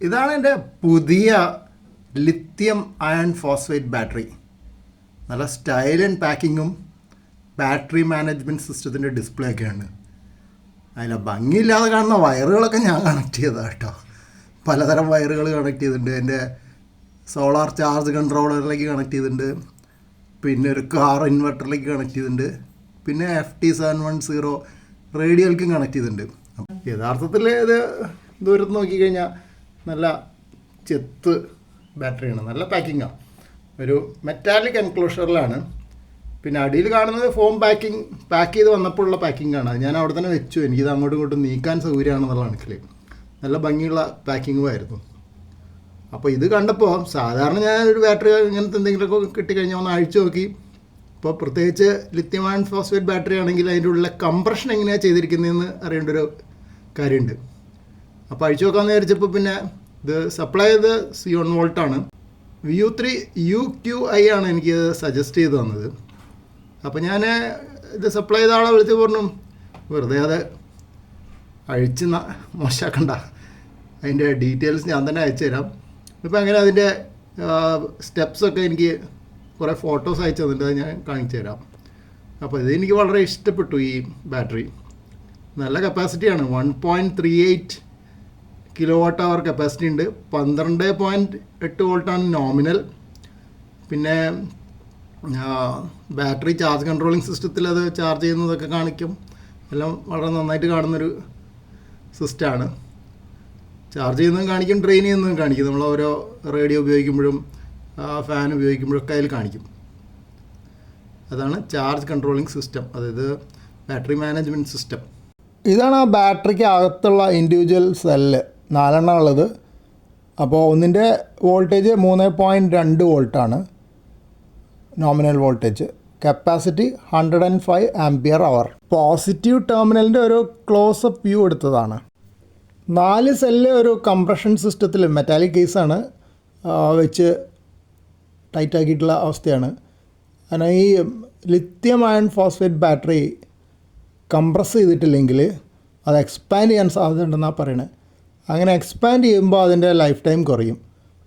ഇതാണ് എൻ്റെ പുതിയ ലിത്യം അയൺ ഫോസ്ഫേറ്റ് ബാറ്ററി. നല്ല സ്റ്റൈൽ ആൻഡ് പാക്കിങ്ങും ബാറ്ററി മാനേജ്മെൻറ്റ് സിസ്റ്റത്തിൻ്റെ ഡിസ്പ്ലേ ഒക്കെയാണ്. അതിൽ ഭംഗിയില്ലാതെ കാണുന്ന വയറുകളൊക്കെ ഞാൻ കണക്ട് ചെയ്തതാണ് കേട്ടോ. പലതരം വയറുകൾ കണക്ട് ചെയ്തിട്ടുണ്ട്. എൻ്റെ സോളാർ ചാർജ് കൺട്രോളറിലേക്ക് കണക്ട് ചെയ്തിട്ടുണ്ട്, പിന്നെ ഒരു കാർ ഇൻവെർട്ടറിലേക്ക് കണക്ട് ചെയ്തിട്ടുണ്ട്, പിന്നെ FT710 റേഡിയോയിലേക്കും കണക്ട് ചെയ്തിട്ടുണ്ട്. യഥാർത്ഥത്തിൽ ഇത് ദൂരത്ത് നോക്കിക്കഴിഞ്ഞാൽ നല്ല ചെത്ത് ബാറ്ററിയാണ്, നല്ല പാക്കിങ്ങാണ്. ഒരു മെറ്റാലിക് എൻക്ലോഷറിലാണ്. പിന്നെ അടിയിൽ കാണുന്നത് ഫോം പാക്ക് ചെയ്ത് വന്നപ്പോഴുള്ള പാക്കിങ്ങാണ്. അത് ഞാൻ അവിടെ തന്നെ വെച്ചു. എനിക്കിത് അങ്ങോട്ടും ഇങ്ങോട്ടും നീക്കാൻ സൗകര്യമാണെന്നുള്ള കണക്കിൽ നല്ല ഭംഗിയുള്ള പാക്കിങ്ങുമായിരുന്നു. അപ്പോൾ ഇത് കണ്ടപ്പോൾ സാധാരണ ഞാൻ ഒരു ബാറ്ററി ഇങ്ങനത്തെ എന്തെങ്കിലുമൊക്കെ കിട്ടിക്കഴിഞ്ഞാൽ ഒന്ന് അഴിച്ചു നോക്കി. ഇപ്പോൾ പ്രത്യേകിച്ച് ലിത്യം അയൺ ഫോസ്ഫേറ്റ് ബാറ്ററി ആണെങ്കിൽ അതിൻ്റെ ഉള്ളിലെ കംപ്രഷൻ എങ്ങനെയാണ് ചെയ്തിരിക്കുന്നതെന്ന് അറിയേണ്ട ഒരു കാര്യമുണ്ട്. അപ്പോൾ അഴിച്ചു നോക്കാമെന്ന് വിചാരിച്ചപ്പോൾ പിന്നെ ഇത് സപ്ലൈ ചെയ്ത് C1 വോൾട്ടാണ്. VU3 UQI ആണ് എനിക്ക് സജസ്റ്റ് ചെയ്ത് തന്നത്. അപ്പോൾ ഞാൻ ഇത് സപ്ലൈ ചെയ്ത ആളെ വിളിച്ച് പറഞ്ഞു, വെറുതെ അത് അഴിച്ച് മോശമാക്കണ്ട, അതിൻ്റെ ഡീറ്റെയിൽസ് ഞാൻ തന്നെ അയച്ചു തരാം. ഇപ്പോൾ അങ്ങനെ അതിൻ്റെ സ്റ്റെപ്സൊക്കെ എനിക്ക് കുറേ ഫോട്ടോസ് അയച്ചു തന്നിട്ട് അത് ഞാൻ കാണിച്ചു തരാം. അപ്പോൾ ഇതെനിക്ക് വളരെ ഇഷ്ടപ്പെട്ടു. ഈ ബാറ്ററി നല്ല കപ്പാസിറ്റിയാണ്. 1.38 kWh കപ്പാസിറ്റി ഉണ്ട്. 12.8 വോൾട്ടാണ് നോമിനൽ. പിന്നെ ബാറ്ററി ചാർജ് കൺട്രോളിങ് സിസ്റ്റത്തിൽ അത് ചാർജ് ചെയ്യുന്നതൊക്കെ കാണിക്കും. എല്ലാം വളരെ നന്നായിട്ട് കാണുന്നൊരു സിസ്റ്റമാണ്. ചാർജ് ചെയ്യുന്നതും കാണിക്കും, ഡ്രെയിൻ ചെയ്യുന്നതും കാണിക്കും. നമ്മൾ ഓരോ റേഡിയോ ഉപയോഗിക്കുമ്പോഴും ഫാൻ ഉപയോഗിക്കുമ്പോഴൊക്കെ അതിൽ കാണിക്കും. അതാണ് ചാർജ് കൺട്രോളിങ് സിസ്റ്റം, അതായത് ബാറ്ററി മാനേജ്മെൻറ്റ് സിസ്റ്റം. ഇതാണ് ആ ബാറ്ററിക്ക് അകത്തുള്ള ഇൻഡിവിജ്വൽ സെല്ല്, 4 ഉള്ളത്. അപ്പോൾ ഒന്നിൻ്റെ വോൾട്ടേജ് 3.2 വോൾട്ടാണ് nominal voltage. Capacity 105 ampere hour. Positive ടെർമിനലിൻ്റെ ഒരു ക്ലോസപ്പ് വ്യൂ എടുത്തതാണ്. 4 സെല്ല് ഒരു കംപ്രഷൻ സിസ്റ്റത്തിൽ മെറ്റാലിക് കേസാണ് വെച്ച് ടൈറ്റാക്കിയിട്ടുള്ള അവസ്ഥയാണ്. കാരണം ഈ lithium ion phosphate battery compress ചെയ്തിട്ടില്ലെങ്കിൽ അത് എക്സ്പാൻഡ് ചെയ്യാൻ സാധ്യതയുണ്ടെന്നാണ് പറയണത്. അങ്ങനെ എക്സ്പാൻഡ് ചെയ്യുമ്പോൾ അതിൻ്റെ ലൈഫ് ടൈം കുറയും.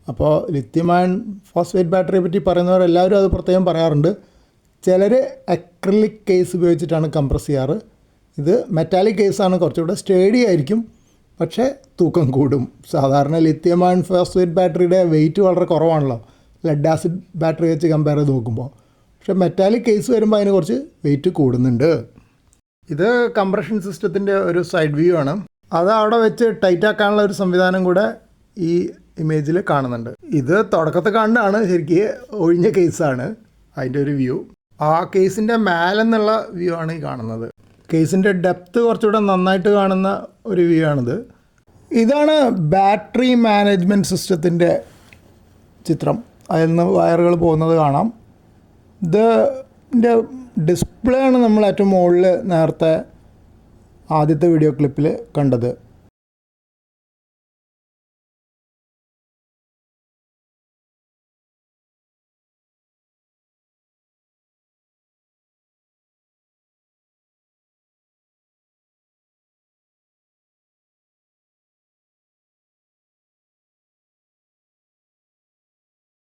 അപ്പോൾ ലിത്യം അയൺ ഫോസ്ഫേറ്റ് ബാറ്ററിയെ പറ്റി പറയുന്നവരെല്ലാവരും അത് പ്രത്യേകം പറയാറുണ്ട്. ചിലർ അക്രിലിക് കേസ് ഉപയോഗിച്ചിട്ടാണ് കംപ്രസ് ചെയ്യാറ്. ഇത് മെറ്റാലിക് കേസാണ്, കുറച്ചുകൂടെ സ്റ്റേഡി ആയിരിക്കും, പക്ഷേ തൂക്കം കൂടും. സാധാരണ ലിത്യം അയൺ ഫോസ്ഫേറ്റ് ബാറ്ററിയുടെ വെയിറ്റ് വളരെ കുറവാണല്ലോ ലെഡ് ആസിഡ് ബാറ്ററി വെച്ച് കമ്പയർ ചെയ്ത് നോക്കുമ്പോൾ. പക്ഷേ മെറ്റാലിക് കേസ് വരുമ്പോൾ അതിന് കുറച്ച് വെയിറ്റ് കൂടുന്നുണ്ട്. ഇത് കംപ്രഷൻ സിസ്റ്റത്തിൻ്റെ ഒരു സൈഡ് വ്യൂ ആണ്. അത് അവിടെ വെച്ച് ടൈറ്റാക്കാനുള്ള ഒരു സംവിധാനം കൂടെ ഈ ഇമേജിൽ കാണുന്നുണ്ട്. ഇത് തുടക്കത്തിൽ കാണുന്നതാണ്, ശരിക്കും ഒഴിഞ്ഞ കേസാണ് അതിൻ്റെ ഒരു വ്യൂ. ആ കേസിൻ്റെ മേലെന്നുള്ള വ്യൂ ആണ് ഈ കാണുന്നത്. കേസിൻ്റെ ഡെപ്ത്ത് കുറച്ചുകൂടെ നന്നായിട്ട് കാണുന്ന ഒരു വ്യൂ ആണിത്. ഇതാണ് ബാറ്ററി മാനേജ്മെൻറ്റ് സിസ്റ്റത്തിൻ്റെ ചിത്രം. അതിൽ നിന്ന് വയറുകൾ പോകുന്നത് കാണാം. ഇതിൻ്റെ ഡിസ്പ്ലേ ആണ് നമ്മൾ ഏറ്റവും മുകളിൽ നേരത്തെ ആദ്യത്തെ വീഡിയോ ക്ലിപ്പിൽ കണ്ടത്.